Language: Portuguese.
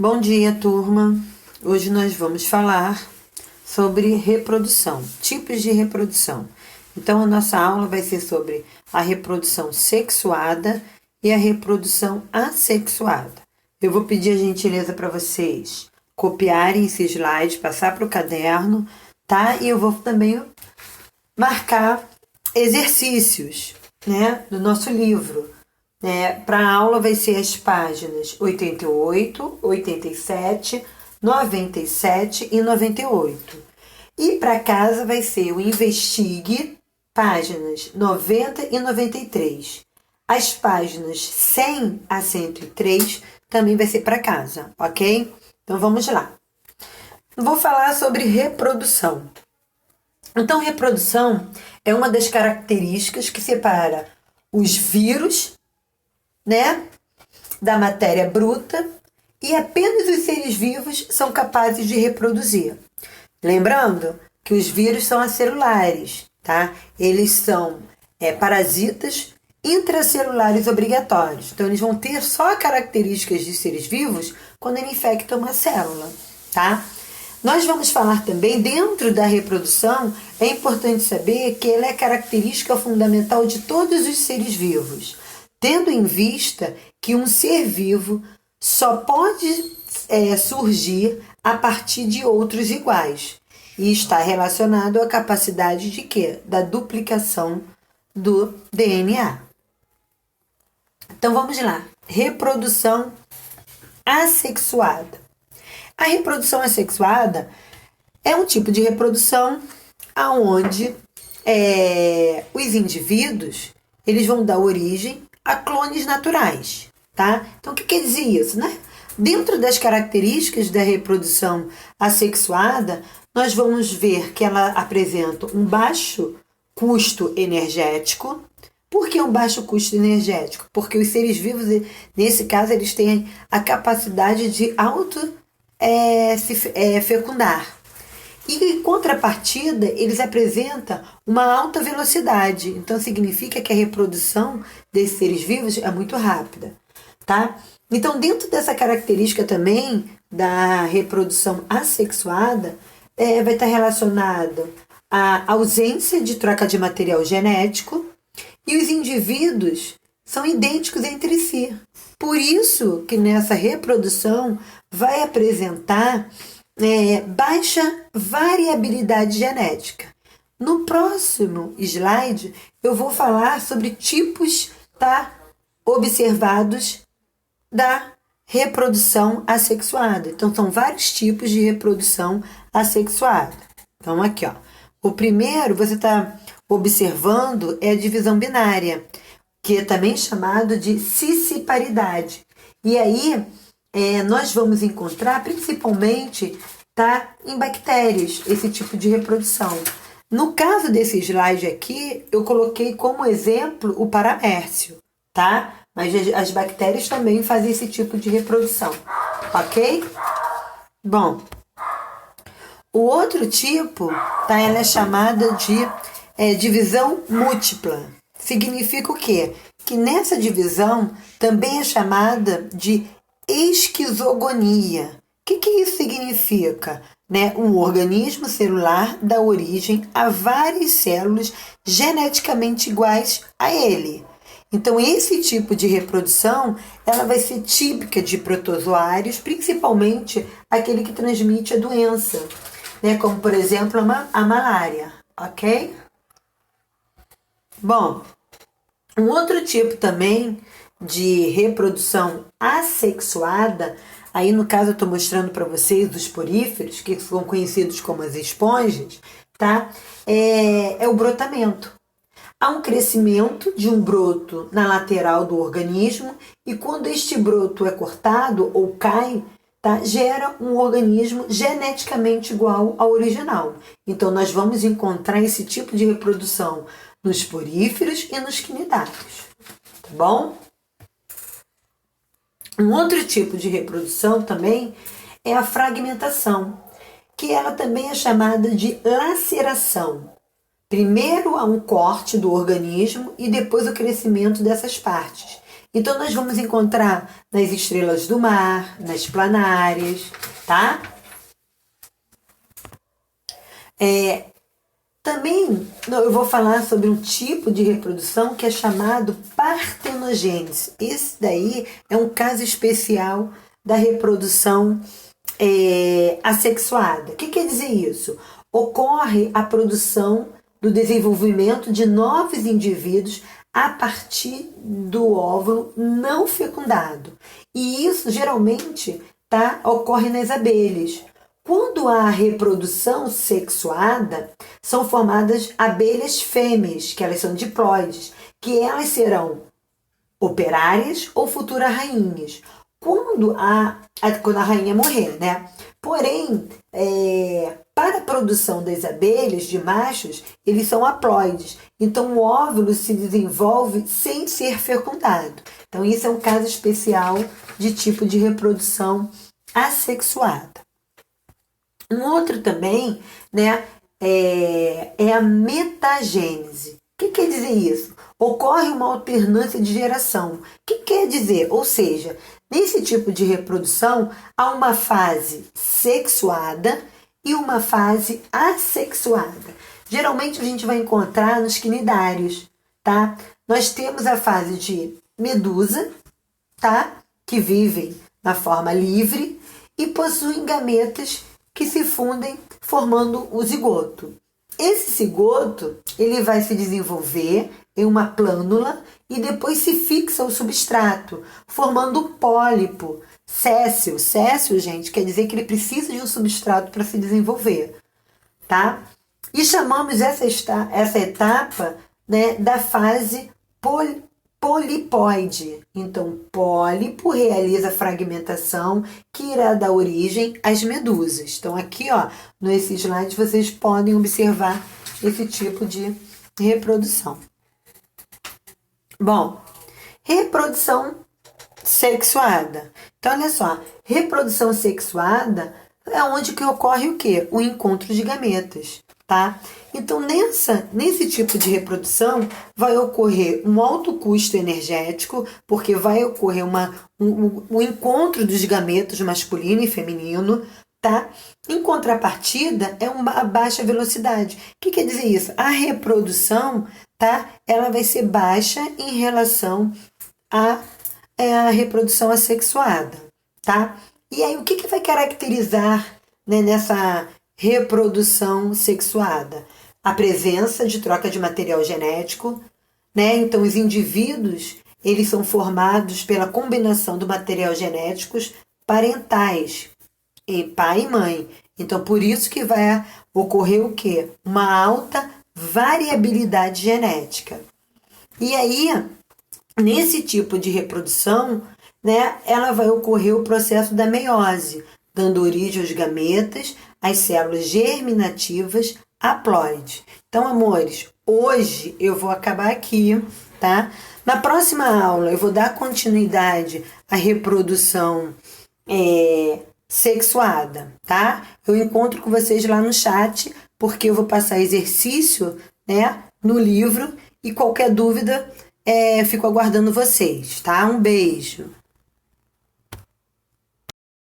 Bom dia, turma. Hoje nós vamos falar sobre reprodução, tipos de reprodução. Então, a nossa aula vai ser sobre a reprodução sexuada e a reprodução assexuada. Eu vou pedir a gentileza para vocês copiarem esse slide, passar para o caderno, tá? E eu vou também marcar exercícios, né, do nosso livro. Para a aula vai ser as páginas 88, 87, 97 e 98. E para casa vai ser o Investigue, páginas 90 e 93. As páginas 100 a 103 também vai ser para casa, ok? Então vamos lá. Vou falar sobre reprodução. Então, reprodução é uma das características que separa os vírus, né, da matéria bruta, e apenas os seres vivos são capazes de reproduzir. Lembrando que os vírus são acelulares, tá? Eles são parasitas intracelulares obrigatórios. Então, eles vão ter só características de seres vivos quando ele infecta uma célula, tá? Nós vamos falar também, dentro da reprodução, é importante saber que ela é característica fundamental de todos os seres vivos, tendo em vista que um ser vivo só pode surgir a partir de outros iguais e está relacionado à capacidade de quê? Da duplicação do DNA. Então vamos lá. Reprodução assexuada. A reprodução assexuada é um tipo de reprodução onde os indivíduos eles vão dar origem a clones naturais, tá? Então, o que quer dizer isso, né? Dentro das características da reprodução assexuada, nós vamos ver que ela apresenta um baixo custo energético. Por que um baixo custo energético? Porque os seres vivos, nesse caso, eles têm a capacidade de se fecundar. E em contrapartida, eles apresentam uma alta velocidade. Então, significa que a reprodução desses seres vivos é muito rápida, tá? Então, dentro dessa característica também da reprodução assexuada, vai estar relacionado à ausência de troca de material genético e os indivíduos são idênticos entre si. Por isso que nessa reprodução vai apresentar baixa variabilidade genética. No próximo slide, eu vou falar sobre tipos observados da reprodução assexuada. Então, são vários tipos de reprodução assexuada. Então, aqui, ó. O primeiro, você está observando, é a divisão binária, que é também chamado de cisparidade. E aí, nós vamos encontrar principalmente em bactérias esse tipo de reprodução. No caso desse slide aqui, eu coloquei como exemplo o paramércio, tá? Mas as bactérias também fazem esse tipo de reprodução, ok? Bom, o outro tipo, ela é chamada de divisão múltipla. Significa o quê? Que nessa divisão também é chamada de esquizogonia. O que isso significa? Um organismo celular dá origem a várias células geneticamente iguais a ele. Então, esse tipo de reprodução ela vai ser típica de protozoários, principalmente aquele que transmite a doença, como, por exemplo, a malária, ok? Bom, um outro tipo também de reprodução assexuada, aí no caso eu estou mostrando para vocês os poríferos, que são conhecidos como as esponjas, tá? É o brotamento. Há um crescimento de um broto na lateral do organismo e quando este broto é cortado ou cai, gera um organismo geneticamente igual ao original. Então, nós vamos encontrar esse tipo de reprodução nos poríferos e nos quinidários, tá bom? Um outro tipo de reprodução também é a fragmentação, que ela também é chamada de laceração. Primeiro há um corte do organismo e depois o crescimento dessas partes. Então, nós vamos encontrar nas estrelas do mar, nas planárias, tá? Também eu vou falar sobre um tipo de reprodução que é chamado partenogênese. Esse daí é um caso especial da reprodução assexuada. O que quer dizer isso? Ocorre a produção do desenvolvimento de novos indivíduos a partir do óvulo não fecundado. E isso geralmente ocorre nas abelhas. Quando há reprodução sexuada, são formadas abelhas fêmeas, que elas são diploides, que elas serão operárias ou futuras rainhas. Quando a rainha morrer, né? Porém, para a produção das abelhas de machos, eles são haploides. Então, o óvulo se desenvolve sem ser fecundado. Então, isso é um caso especial de tipo de reprodução assexuada. Um outro também, né, é a metagênese. O que quer dizer isso? Ocorre uma alternância de geração. O que quer dizer? Ou seja, nesse tipo de reprodução, há uma fase sexuada e uma fase assexuada. Geralmente a gente vai encontrar nos quinidários, tá? Nós temos a fase de medusa, tá? Que vivem na forma livre e possuem gametas que se fundem formando o zigoto. Esse zigoto, ele vai se desenvolver em uma plânula e depois se fixa ao substrato, formando um pólipo. Séssil. Séssil, gente, quer dizer que ele precisa de um substrato para se desenvolver, tá? E chamamos essa etapa, né, da fase polipoide. Então, pólipo realiza a fragmentação que irá dar origem às medusas. Então, aqui, ó, nesse slide, vocês podem observar esse tipo de reprodução. Bom, reprodução sexuada. Então, olha só, reprodução sexuada é onde que ocorre o quê? O encontro de gametas, tá? Então, nesse tipo de reprodução, vai ocorrer um alto custo energético, porque vai ocorrer um encontro dos gametos masculino e feminino, tá? Em contrapartida, é uma baixa velocidade. O que quer dizer isso? A reprodução, tá? Ela vai ser baixa em relação à reprodução assexuada, tá? E aí, o que vai caracterizar, né, nessa reprodução sexuada? A presença de troca de material genético, né? Então, os indivíduos, eles são formados pela combinação do material genéticos parentais, pai e mãe. Então, por isso que vai ocorrer o quê? Uma alta variabilidade genética. E aí, nesse tipo de reprodução, né, ela vai ocorrer o processo da meiose, dando origem aos gametas, às células germinativas haploides. Então, amores, hoje eu vou acabar aqui, tá? Na próxima aula eu vou dar continuidade à reprodução sexuada, tá? Eu encontro com vocês lá no chat, porque eu vou passar exercício, né, no livro, e qualquer dúvida, fico aguardando vocês, tá? Um beijo!